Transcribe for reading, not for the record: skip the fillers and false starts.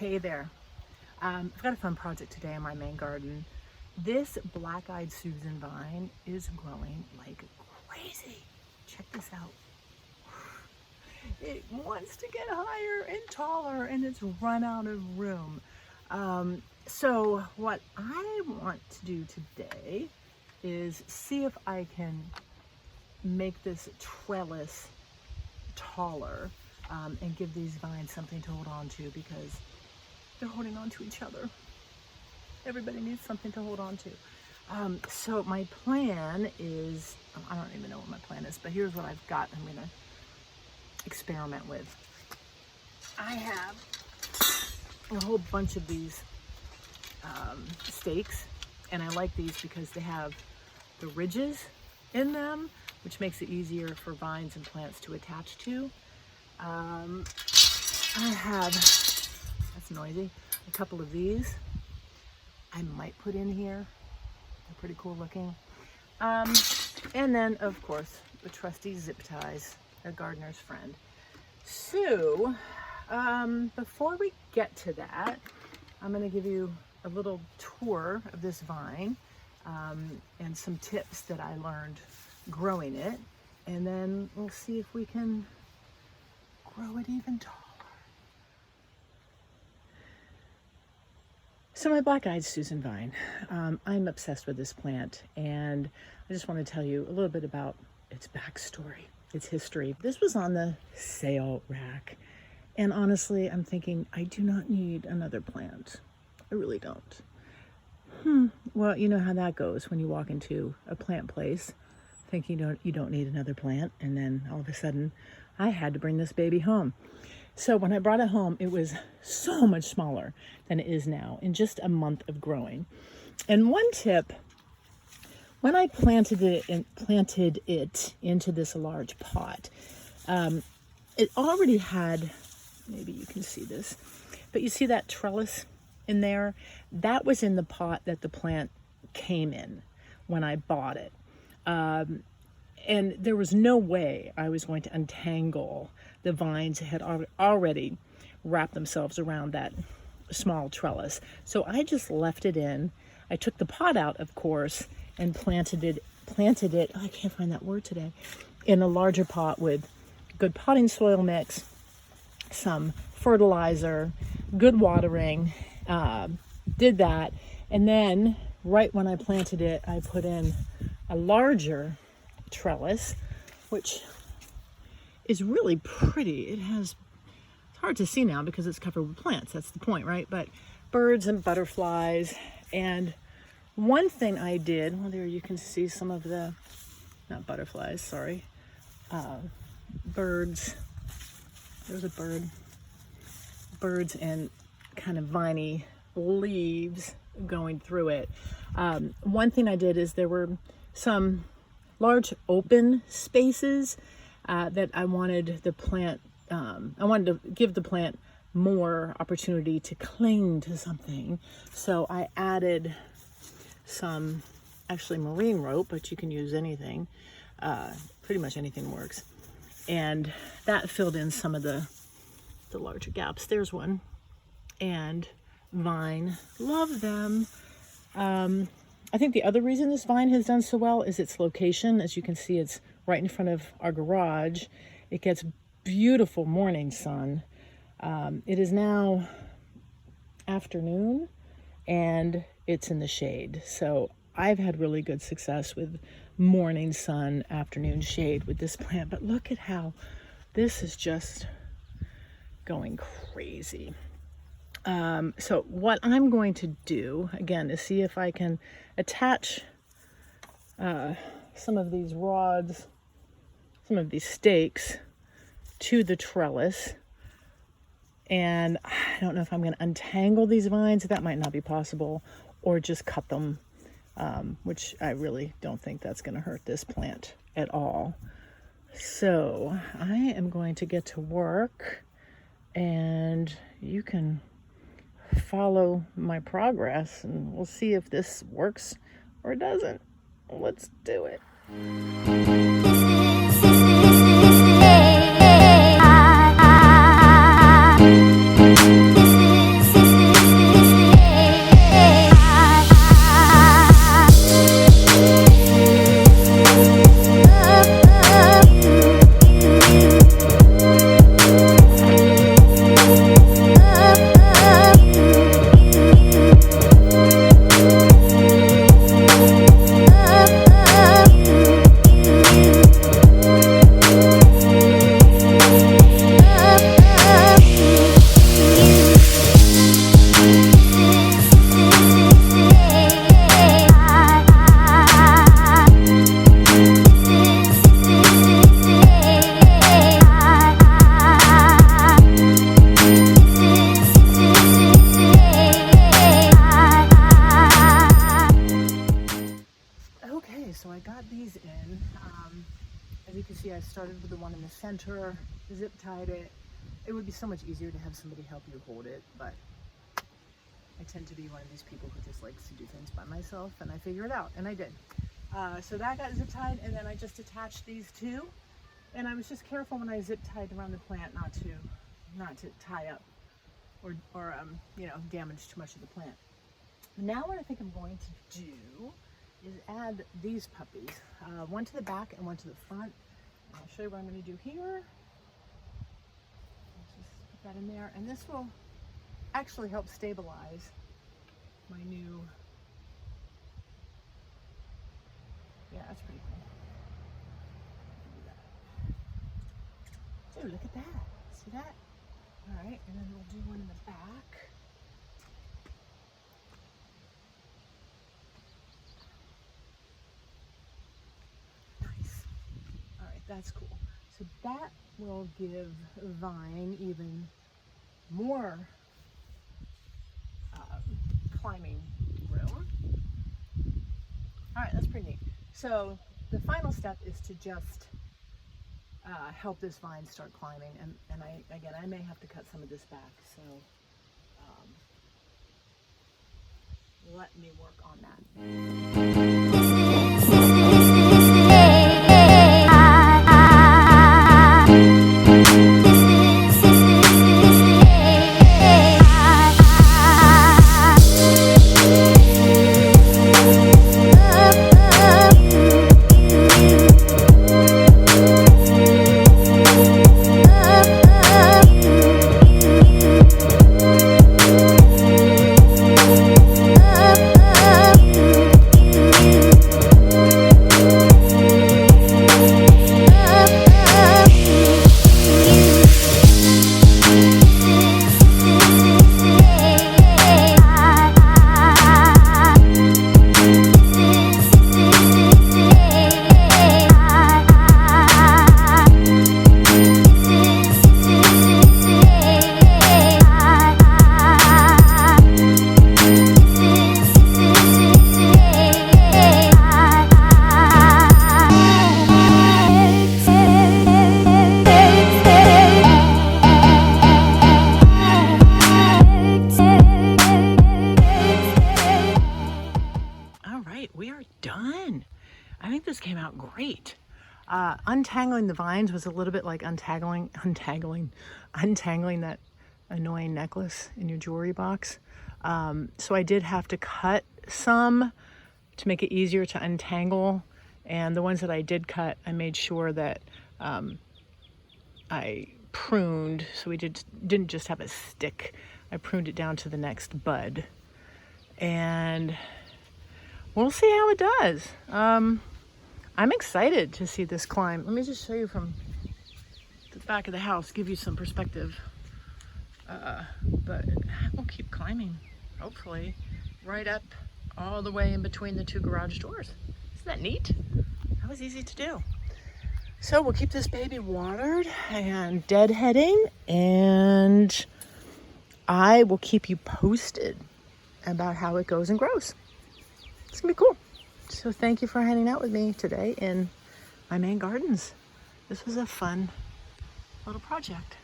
Hey there. I've got a fun project today in my Maine garden. This black-eyed Susan vine is growing like crazy. Check this out. It wants to get higher and taller and it's run out of room. So what I want to do today is see if I can make this trellis taller and give these vines something to hold on to, because they're holding on to each other. Everybody needs something to hold on to. So my plan is, I don't even know what my plan is, but here's what I've got I'm gonna experiment with. I have a whole bunch of these stakes, and I like these because they have the ridges in them, which makes it easier for vines and plants to attach to. I have, that's noisy, a couple of these I might put in here. They're pretty cool looking. And then, of course, the trusty zip ties, a gardener's friend. So, before we get to that, I'm going to give you a little tour of this vine and some tips that I learned growing it. And then we'll see if we can grow it even taller. So my black-eyed Susan vine, I'm obsessed with this plant, and I just want to tell you a little bit about its backstory, its history. This was on the sale rack, and honestly, I'm thinking, I do not need another plant. I really don't. Well, you know how that goes when you walk into a plant place thinking you don't need another plant, and then all of a sudden, I had to bring this baby home. So when I brought it home, it was so much smaller than it is now in just a month of growing. And one tip, when I planted it into this large pot, it already had, maybe you can see this, but you see that trellis in there? That was in the pot that the plant came in when I bought it. And there was no way I was going to untangle the vines that had already wrapped themselves around that small trellis. So I just left it in. I took the pot out, of course, and planted it, I can't find that word today, in a larger pot with good potting soil mix, some fertilizer, good watering, did that. And then right when I planted it, I put in a larger trellis, which is really pretty. It's hard to see now because it's covered with plants. That's the point, right? But birds and butterflies. And one thing I did, well, there you can see some of the, not butterflies, sorry, birds. There's a bird. Birds and kind of viney leaves going through it. One thing I did is there were some large open spaces that I wanted the plant, I wanted to give the plant more opportunity to cling to something. So I added some, actually marine rope, but you can use anything. Pretty much anything works. And that filled in some of the larger gaps. There's one. And vine, love them. I think the other reason this vine has done so well is its location. As you can see, it's right in front of our garage. It gets beautiful morning sun. It is now afternoon and it's in the shade. So I've had really good success with morning sun, afternoon shade with this plant. But look at how this is just going crazy. So what I'm going to do, again, is see if I can attach some of these rods, some of these stakes to the trellis. And I don't know if I'm going to untangle these vines. That might not be possible, or just cut them, which I really don't think that's going to hurt this plant at all. So I am going to get to work, and you can follow my progress and we'll see if this works or doesn't. Let's do it. This is started with the one in the center, zip tied it. It would be so much easier to have somebody help you hold it, but I tend to be one of these people who just likes to do things by myself, and I figure it out, and I did. So that got zip tied, and then I just attached these two, and I was just careful when I zip tied around the plant not to tie up or you know, damage too much of the plant. Now what I think I'm going to do is add these puppies, one to the back and one to the front. I'll show you what I'm going to do here. I'll just put that in there, and this will actually help stabilize my new, yeah, that's pretty cool. Dude, look at that. See that? All right, and then we'll do one in the back. Nice. All right, that's cool. So that will give Vine even more climbing room. All right, that's pretty neat. So the final step is to just help this vine start climbing, and I may have to cut some of this back, so let me work on that. We are done. I think this came out great. Untangling the vines was a little bit like untangling that annoying necklace in your jewelry box. So I did have to cut some to make it easier to untangle. And the ones that I did cut, I made sure that I pruned, so we didn't just have a stick. I pruned it down to the next bud. And we'll see how it does. I'm excited to see this climb. Let me just show you from the back of the house, give you some perspective. But we'll keep climbing, hopefully, right up all the way in between the two garage doors. Isn't that neat? That was easy to do. So we'll keep this baby watered and deadheading, and I will keep you posted about how it goes and grows. It's gonna be cool. So thank you for hanging out with me today in my Maine gardens. This was a fun little project.